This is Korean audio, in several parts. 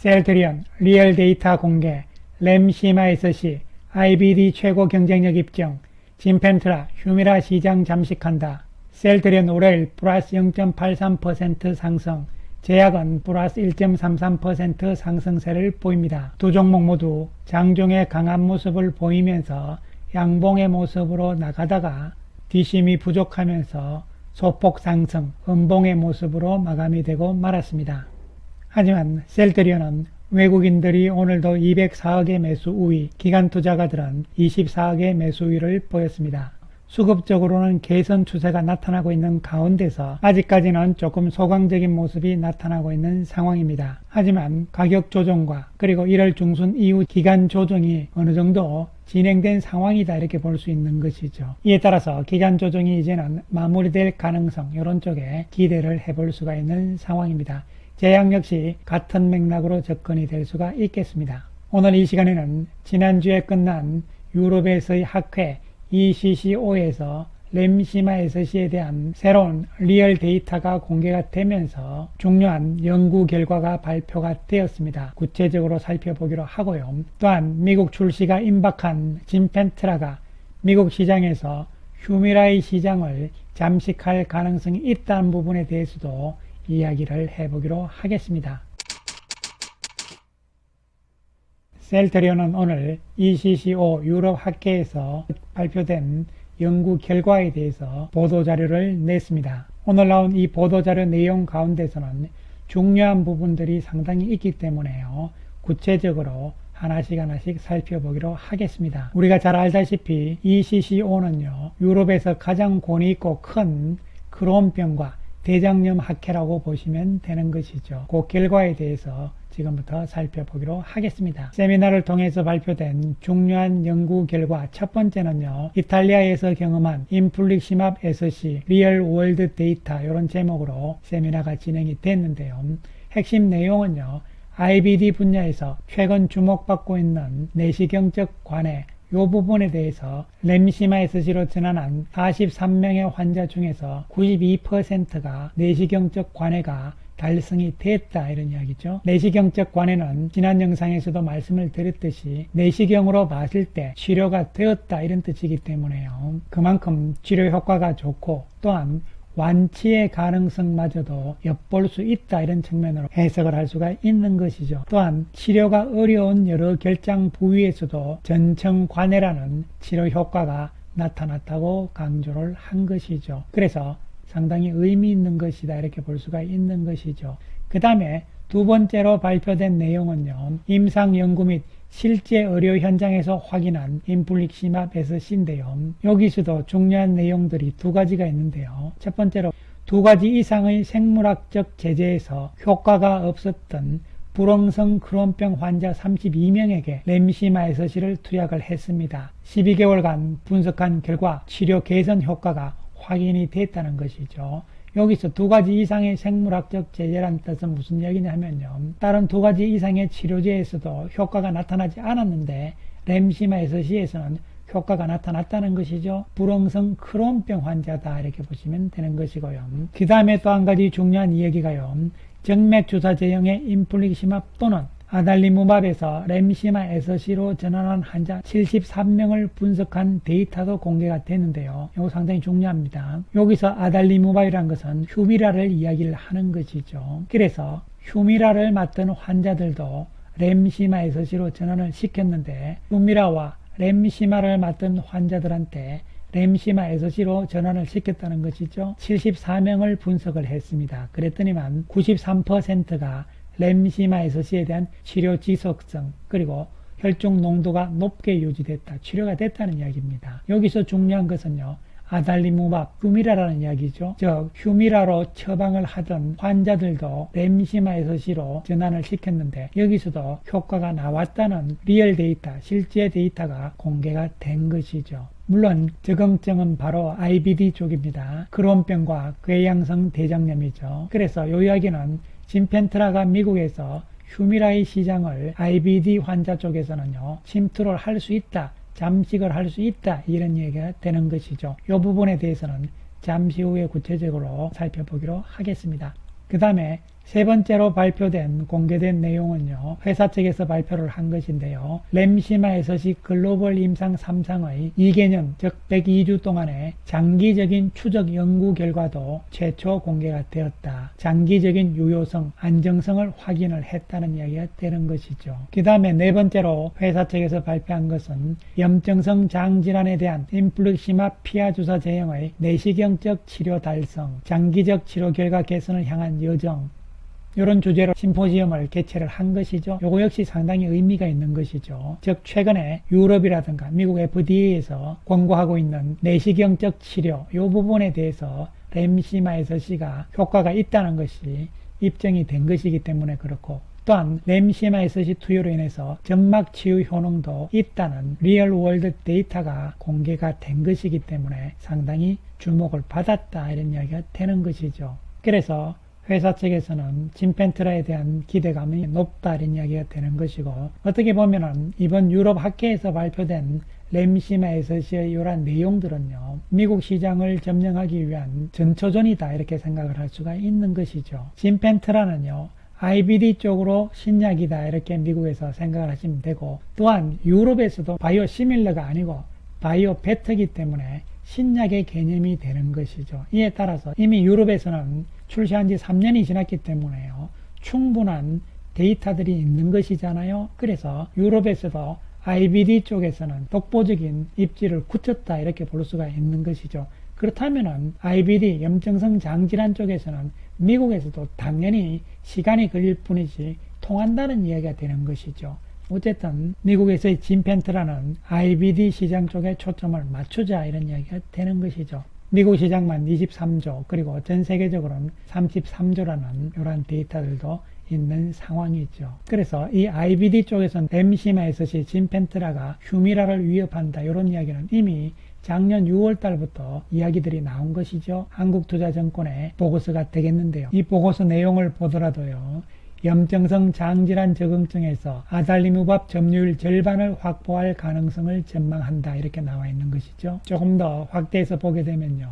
셀트리온 리얼 데이터 공개, 램 시마에서시, IBD 최고 경쟁력 입증, 진펜트라 휴미라 시장 잠식한다. 셀트리온 올해일 플러스 0.83% 상승, 제약은 플러스 1.33% 상승세를 보입니다. 두 종목 모두 장중에 강한 모습을 보이면서 양봉의 모습으로 나가다가 뒷심이 부족하면서 소폭 상승, 음봉의 모습으로 마감이 되고 말았습니다. 하지만 셀트리온은 외국인들이 오늘도 204억의 매수 우위, 기관 투자가들은 24억의 매수 우위를 보였습니다. 수급적으로는 개선 추세가 나타나고 있는 가운데서 아직까지는 조금 소강적인 모습이 나타나고 있는 상황입니다. 하지만 가격 조정과 그리고 1월 중순 이후 기간 조정이 어느 정도 진행된 상황이다 이렇게 볼 수 있는 것이죠. 이에 따라서 기간 조정이 이제는 마무리될 가능성 이런 쪽에 기대를 해볼 수가 있는 상황입니다. 제약 역시 같은 맥락으로 접근이 될 수가 있겠습니다. 오늘 이 시간에는 지난주에 끝난 유럽에서의 학회 ECCO에서 램시마에서시에 대한 새로운 리얼 데이터가 공개가 되면서 중요한 연구 결과가 발표가 되었습니다. 구체적으로 살펴보기로 하고요. 또한 미국 출시가 임박한 진펜트라가 미국 시장에서 휴미라의 시장을 잠식할 가능성이 있다는 부분에 대해서도 이야기를 해보기로 하겠습니다. 셀트리온은 오늘 ECCO 유럽 학회에서 발표된 연구 결과에 대해서 보도자료를 냈습니다. 오늘 나온 이 보도자료 내용 가운데서는 중요한 부분들이 상당히 있기 때문에요. 구체적으로 하나씩 살펴보기로 하겠습니다. 우리가 잘 알다시피 ECCO는요, 유럽에서 가장 권위 있고 큰 크론병과 대장염 학회라고 보시면 되는 것이죠. 그 결과에 대해서 지금부터 살펴보기로 하겠습니다. 세미나를 통해서 발표된 중요한 연구 결과 첫 번째는요, 이탈리아에서 경험한 인플릭시맙 SC 리얼 월드 데이터 이런 제목으로 세미나가 진행이 됐는데요. 핵심 내용은요, IBD 분야에서 최근 주목받고 있는 내시경적 관해 이 부분에 대해서 램시마 SC로 전환한 43명의 환자 중에서 92%가 내시경적 관해가 달성이 됐다 이런 이야기죠. 내시경적 관해는 지난 영상에서도 말씀을 드렸듯이 내시경으로 봤을 때 치료가 되었다 이런 뜻이기 때문에요. 그만큼 치료 효과가 좋고 또한 완치의 가능성마저도 엿볼 수 있다 이런 측면으로 해석을 할 수가 있는 것이죠. 또한 치료가 어려운 여러 결장 부위에서도 전청관해라는 치료 효과가 나타났다고 강조를 한 것이죠. 그래서 상당히 의미 있는 것이다 이렇게 볼 수가 있는 것이죠. 그 다음에 두 번째로 발표된 내용은요, 임상 연구 및 실제 의료 현장에서 확인한 인플릭시맙 SC인데요. 여기서도 중요한 내용들이 두 가지가 있는데요. 첫 번째로 두 가지 이상의 생물학적 제재에서 효과가 없었던 불응성 크론병 환자 32명에게 램시마 SC를 투약을 했습니다. 12개월간 분석한 결과 치료 개선 효과가 확인이 됐다는 것이죠. 여기서 두 가지 이상의 생물학적 제재란 뜻은 무슨 얘기냐면요, 다른 두 가지 이상의 치료제에서도 효과가 나타나지 않았는데 램시마 SC에서는 효과가 나타났다는 것이죠. 불응성 크론병 환자다 이렇게 보시면 되는 것이고요. 그 다음에 또 한 가지 중요한 이야기가요, 정맥주사 제형의 인플릭시맙 또는 아달리무밥에서 램시마 SC로 전환한 환자 73명을 분석한 데이터도 공개가 되는데요. 이거 상당히 중요합니다. 여기서 아달리무밥이라는 것은 휴미라를 이야기를 하는 것이죠. 그래서 휴미라를 맞던 환자들도 램시마 SC로 전환을 시켰는데 휴미라와 램시마를 맞던 환자들한테 램시마 SC로 전환을 시켰다는 것이죠. 74명을 분석을 했습니다. 그랬더니만 93%가 램시마 SC에 대한 치료 지속성 그리고 혈중 농도가 높게 유지됐다, 치료가 됐다는 이야기입니다. 여기서 중요한 것은요, 아달리무밥, 휴미라라는 이야기죠. 즉 휴미라로 처방을 하던 환자들도 램시마 SC로 전환을 시켰는데 여기서도 효과가 나왔다는 리얼 데이터, 실제 데이터가 공개가 된 것이죠. 물론 적응증은 바로 IBD 쪽입니다. 크론병과 궤양성 대장염이죠. 그래서 이 이야기는 진펜트라가 미국에서 휴미라의 시장을 IBD 환자 쪽에서는요, 침투를 할 수 있다, 잠식을 할 수 있다 이런 얘기가 되는 것이죠. 이 부분에 대해서는 잠시 후에 구체적으로 살펴보기로 하겠습니다. 그 다음에 세 번째로 발표된 공개된 내용은요, 회사 측에서 발표를 한 것인데요. 램시마에서시 글로벌 임상 3상의 2개년, 즉 102주 동안의 장기적인 추적 연구 결과도 최초 공개가 되었다. 장기적인 유효성, 안정성을 확인을 했다는 이야기가 되는 것이죠. 그 다음에 네 번째로 회사 측에서 발표한 것은 염증성 장질환에 대한 인플루익시마 피하 주사 제형의 내시경적 치료 달성, 장기적 치료 결과 개선을 향한 여정, 이런 주제로 심포지엄을 개최를 한 것이죠. 요거 역시 상당히 의미가 있는 것이죠. 즉 최근에 유럽이라든가 미국 FDA에서 권고하고 있는 내시경적 치료 이 부분에 대해서 램시마에서시가 효과가 있다는 것이 입증이 된 것이기 때문에 그렇고, 또한 램시마에서시 투여로 인해서 점막 치유 효능도 있다는 리얼 월드 데이터가 공개가 된 것이기 때문에 상당히 주목을 받았다, 이런 이야기가 되는 것이죠. 그래서 회사 측에서는 진펜트라에 대한 기대감이 높다, 이런 이야기가 되는 것이고, 어떻게 보면은 이번 유럽 학회에서 발표된 램시마에서시의 이러한 내용들은요, 미국 시장을 점령하기 위한 전초전이다, 이렇게 생각을 할 수가 있는 것이죠. 진펜트라는요, IBD 쪽으로 신약이다, 이렇게 미국에서 생각을 하시면 되고, 또한 유럽에서도 바이오 시밀러가 아니고 바이오 베터이기 때문에 신약의 개념이 되는 것이죠. 이에 따라서 이미 유럽에서는 출시한 지 3년이 지났기 때문에요, 충분한 데이터들이 있는 것이잖아요. 그래서 유럽에서도 IBD 쪽에서는 독보적인 입지를 굳혔다, 이렇게 볼 수가 있는 것이죠. 그렇다면은 IBD 염증성 장질환 쪽에서는 미국에서도 당연히 시간이 걸릴 뿐이지 통한다는 이야기가 되는 것이죠. 어쨌든 미국에서의 진펜트라는 IBD 시장 쪽에 초점을 맞추자, 이런 이야기가 되는 것이죠. 미국 시장만 23조, 그리고 전 세계적으로는 33조라는 이러한 데이터들도 있는 상황이죠. 그래서 이 IBD 쪽에서는 램시마에서시 진펜트라가 휴미라를 위협한다, 이런 이야기는 이미 작년 6월 달부터 이야기들이 나온 것이죠. 한국투자증권의 보고서가 되겠는데요. 이 보고서 내용을 보더라도요, 염증성 장질환 적응증에서 아달리무밥 점유율 절반을 확보할 가능성을 전망한다, 이렇게 나와 있는 것이죠. 조금 더 확대해서 보게 되면요,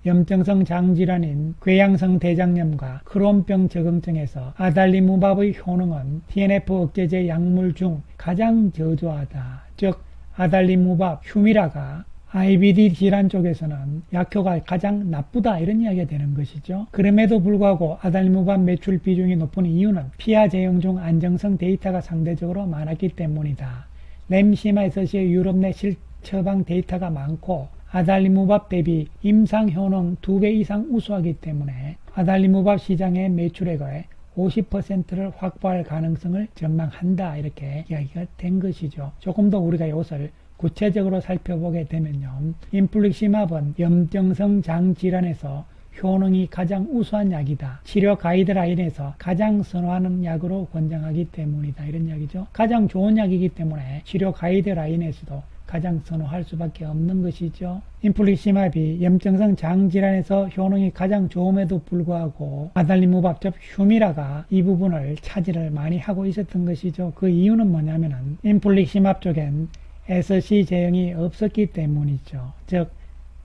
염증성 장질환인 궤양성 대장염과 크론병 적응증에서 아달리무밥의 효능은 TNF 억제제 약물 중 가장 저조하다. 즉 아달리무밥, 휴미라가 IBD 질환 쪽에서는 약효가 가장 나쁘다, 이런 이야기가 되는 것이죠. 그럼에도 불구하고 아달리무밥 매출 비중이 높은 이유는 피하 제형 중 안정성 데이터가 상대적으로 많았기 때문이다. 램시마에서시의 유럽 내 실처방 데이터가 많고 아달리무밥 대비 임상 효능 2배 이상 우수하기 때문에 아달리무밥 시장의 매출액의 50%를 확보할 가능성을 전망한다, 이렇게 이야기가 된 것이죠. 조금 더 우리가 이것을 구체적으로 살펴보게 되면요, 인플릭시맙은 염증성 장질환에서 효능이 가장 우수한 약이다. 치료 가이드라인에서 가장 선호하는 약으로 권장하기 때문이다, 이런 이야기죠. 가장 좋은 약이기 때문에 치료 가이드라인에서도 가장 선호할 수밖에 없는 것이죠. 인플릭시맙이 염증성 장질환에서 효능이 가장 좋음에도 불구하고 아달리무밥, 즉 휴미라가 이 부분을 차지를 많이 하고 있었던 것이죠. 그 이유는 뭐냐면은 인플릭시맙 쪽엔 SC 제형이 없었기 때문이죠. 즉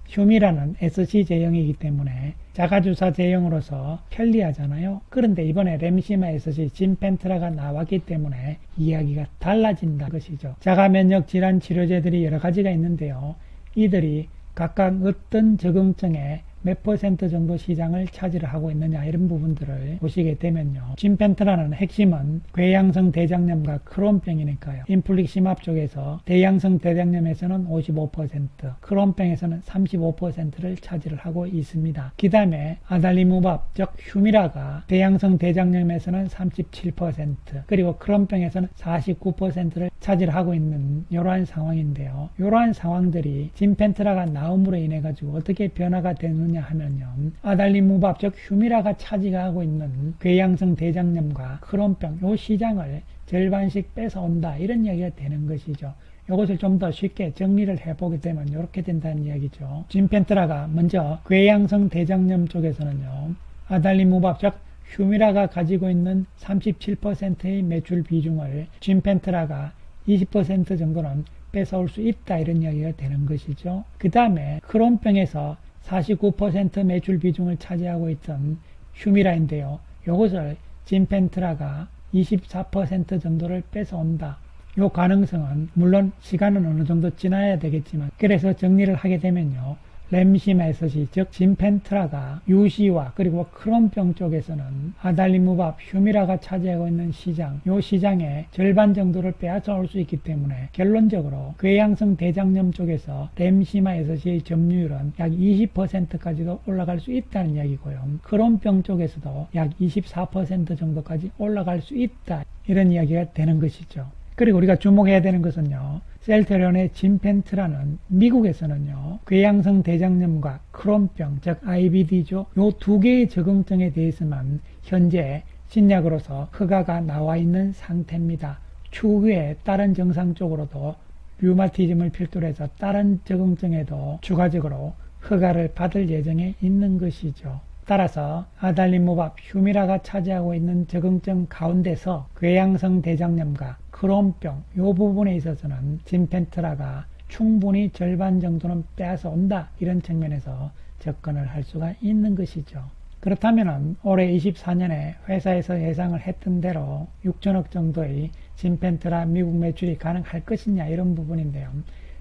휴미라는 SC 제형이기 때문에 자가주사 제형으로서 편리하잖아요. 그런데 이번에 램시마 SC 진펜트라가 나왔기 때문에 이야기가 달라진다는 것이죠. 자가면역 질환 치료제들이 여러 가지가 있는데요, 이들이 각각 어떤 적응증에 몇 퍼센트 정도 시장을 차지를 하고 있느냐, 이런 부분들을 보시게 되면요, 진펜트라는 핵심은 궤양성 대장염과 크론병이니까요. 인플릭시맙 쪽에서 대양성 대장염에서는 55%, 크론병에서는 35%를 차지를 하고 있습니다. 그 다음에 아달리무밥, 즉 휴미라가 대양성 대장염에서는 37%, 그리고 크론병에서는 49%를 차지를 하고 있는 이러한 상황인데요. 이러한 상황들이 진펜트라가 나옴으로 인해 가지고 어떻게 변화가 되는 하면요, 아달리무밥, 즉 휴미라가 차지하고 있는 궤양성 대장염과 크론병 이 시장을 절반씩 뺏어온다, 이런 이야기가 되는 것이죠. 이것을 좀 더 쉽게 정리를 해보게 되면 이렇게 된다는 이야기죠. 진펜트라가 먼저 궤양성 대장염 쪽에서는요, 아달리무밥, 즉 휴미라가 가지고 있는 37%의 매출 비중을 진펜트라가 20% 정도는 뺏어올 수 있다, 이런 이야기가 되는 것이죠. 그 다음에 크론병에서 49% 매출 비중을 차지하고 있던 휴미라인데요, 이것을 진펜트라가 24% 정도를 뺏어온다. 이 가능성은 물론 시간은 어느 정도 지나야 되겠지만, 그래서 정리를 하게 되면요, 램시마에서시 즉 진펜트라가 유시와 그리고 크론병 쪽에서는 아달리무밥, 휴미라가 차지하고 있는 시장, 이 시장의 절반 정도를 빼앗아 올 수 있기 때문에 결론적으로 궤양성 대장염 쪽에서 램시마에서시의 점유율은 약 20%까지도 올라갈 수 있다는 이야기고요. 크론병 쪽에서도 약 24% 정도까지 올라갈 수 있다, 이런 이야기가 되는 것이죠. 그리고 우리가 주목해야 되는 것은요, 셀트리온의 진펜트라는 미국에서는요, 궤양성 대장염과 크론병, 즉 IBD죠. 요 두 개의 적응증에 대해서만 현재 신약으로서 허가가 나와 있는 상태입니다. 추후에 다른 증상 쪽으로도 류마티즘을 필두로 해서 다른 적응증에도 추가적으로 허가를 받을 예정에 있는 것이죠. 따라서 아달리무밥, 휴미라가 차지하고 있는 적응증 가운데서 궤양성 대장염과 크론병 이 부분에 있어서는 진펜트라가 충분히 절반 정도는 빼앗아 온다, 이런 측면에서 접근을 할 수가 있는 것이죠. 그렇다면 올해 24년에 회사에서 예상을 했던 대로 6천억 정도의 진펜트라 미국 매출이 가능할 것이냐, 이런 부분인데요.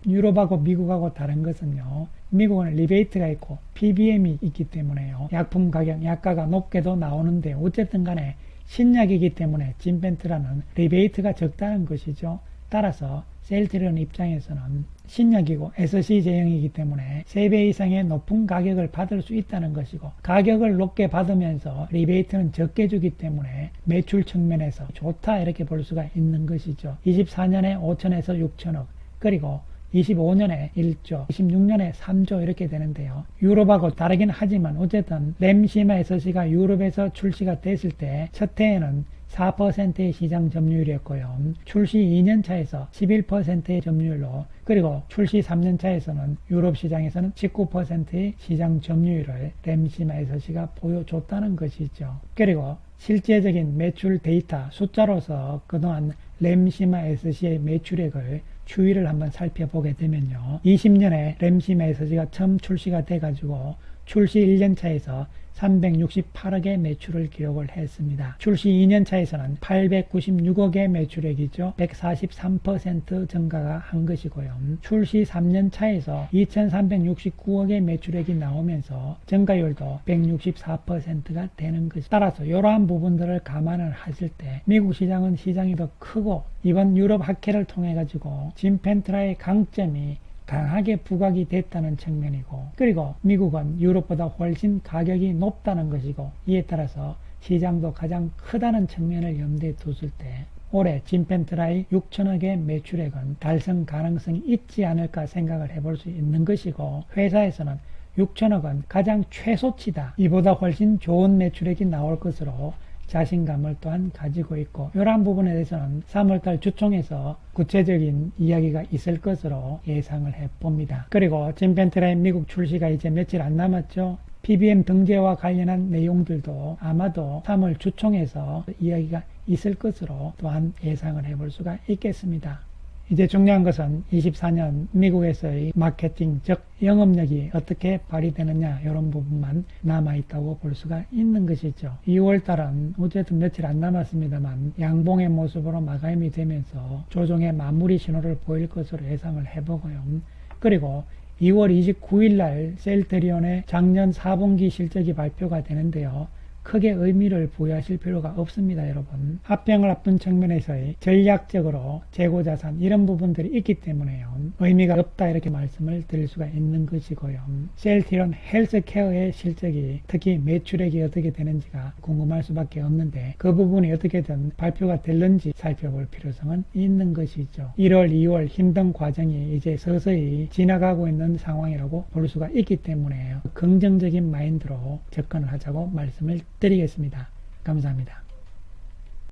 유럽하고 미국하고 다른 것은요, 미국은 리베이트가 있고 PBM이 있기 때문에요, 약품 가격, 약가가 높게도 나오는데, 어쨌든 간에 신약이기 때문에 진펜트라는 리베이트가 적다는 것이죠. 따라서 셀트리온 입장에서는 신약이고 SC 제형이기 때문에 3배 이상의 높은 가격을 받을 수 있다는 것이고, 가격을 높게 받으면서 리베이트는 적게 주기 때문에 매출 측면에서 좋다, 이렇게 볼 수가 있는 것이죠. 24년에 5천에서 6천억, 그리고 25년에 1조, 26년에 3조 이렇게 되는데요. 유럽하고 다르긴 하지만 어쨌든 램시마 SC가 유럽에서 출시가 됐을 때 첫 해에는 4%의 시장 점유율이었고요. 출시 2년 차에서 11%의 점유율로, 그리고 출시 3년 차에서는 유럽 시장에서는 19%의 시장 점유율을 램시마 SC가 보여줬다는 것이죠. 그리고 실제적인 매출 데이터 숫자로서 그동안 램시마 SC의 매출액을 추이를 한번 살펴보게 되면요, 20년에 램시마 SC가 처음 출시가 돼가지고 출시 1년 차에서 368억의 매출을 기록을 했습니다. 출시 2년 차에서는 896억의 매출액이죠. 143% 증가가 한 것이고요. 출시 3년 차에서 2369억의 매출액이 나오면서 증가율도 164%가 되는 것입니다. 따라서 이러한 부분들을 감안을 하실 때 미국 시장은 시장이 더 크고, 이번 유럽 학회를 통해 가지고 진펜트라의 강점이 강하게 부각이 됐다는 측면이고, 그리고 미국은 유럽보다 훨씬 가격이 높다는 것이고, 이에 따라서 시장도 가장 크다는 측면을 염두에 뒀을 때 올해 진펜트라의 6천억의 매출액은 달성 가능성이 있지 않을까 생각을 해볼 수 있는 것이고, 회사에서는 6천억은 가장 최소치다, 이보다 훨씬 좋은 매출액이 나올 것으로 자신감을 또한 가지고 있고, 이러한 부분에 대해서는 3월달 주총에서 구체적인 이야기가 있을 것으로 예상을 해봅니다. 그리고 진펜트라의 미국 출시가 이제 며칠 안 남았죠. PBM 등재와 관련한 내용들도 아마도 3월 주총에서 이야기가 있을 것으로 또한 예상을 해볼 수가 있겠습니다. 이제 중요한 것은 24년 미국에서의 마케팅, 즉 영업력이 어떻게 발휘되느냐, 이런 부분만 남아있다고 볼 수가 있는 것이죠. 2월달은 어쨌든 며칠 안 남았습니다만 양봉의 모습으로 마감이 되면서 조정의 마무리 신호를 보일 것으로 예상을 해보고요. 그리고 2월 29일 날 셀트리온의 작년 4분기 실적이 발표가 되는데요, 크게 의미를 부여하실 필요가 없습니다, 여러분. 합병을 앞둔 측면에서의 전략적으로 재고자산 이런 부분들이 있기 때문에요, 의미가 없다, 이렇게 말씀을 드릴 수가 있는 것이고요. 셀트리온 헬스케어의 실적이, 특히 매출액이 어떻게 되는지가 궁금할 수밖에 없는데, 그 부분이 어떻게든 발표가 될는지 살펴볼 필요성은 있는 것이죠. 1월, 2월 힘든 과정이 이제 서서히 지나가고 있는 상황이라고 볼 수가 있기 때문에 긍정적인 마인드로 접근을 하자고 말씀을 드리겠습니다. 감사합니다.